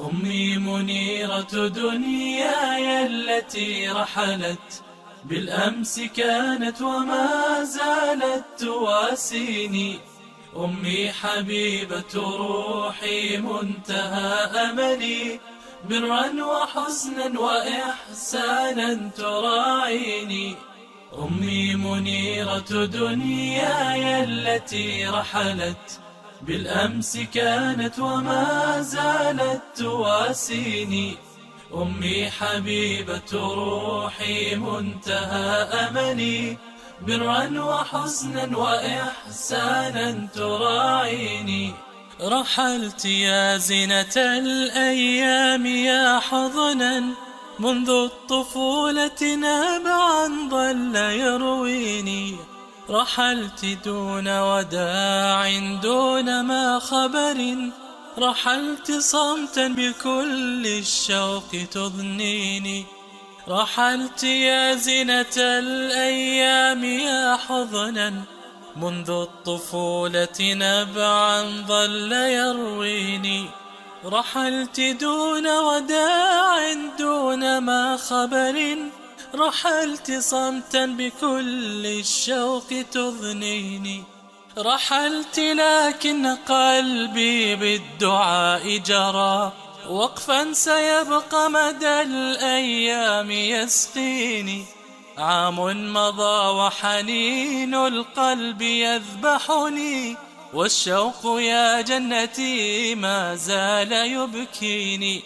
أمي منيرة دنياي التي رحلت بالأمس كانت وما زالت تواسيني. أمي حبيبة روحي منتهى أملي، برا وحزنا وإحسانا تراعيني. أمي منيرة دنياي التي رحلت بالأمس كانت وما زالت تواسيني. أمي حبيبة روحي منتهى أملي، برا وحزنا وإحسانا تراعيني. رحلت يا زينة الأيام يا حضنا، منذ الطفولة نابعا ظل يرويني. رحلت دون وداع دون ما خبر، رحلت صمتا بكل الشوق تضنيني. رحلت يا زينة الأيام يا حضنا، منذ الطفولة نبعا ظل يرويني. رحلت دون وداع دون ما خبر، رحلت صمتا بكل الشوق تضنيني. رحلت لكن قلبي بالدعاء جرى، وقفا سيبقى مدى الأيام يسقيني. عام مضى وحنين القلب يذبحني، والشوق يا جنتي ما زال يبكيني.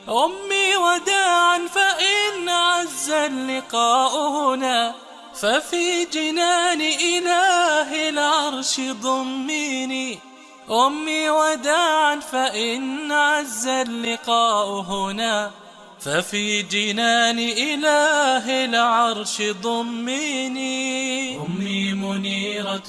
أمي وداعا فإن عز اللقاء هنا، ففي جنان إله العرش ضميني. أمي وداعا فإن عز اللقاء هنا، ففي جنان إله العرش ضميني. أمي منيرة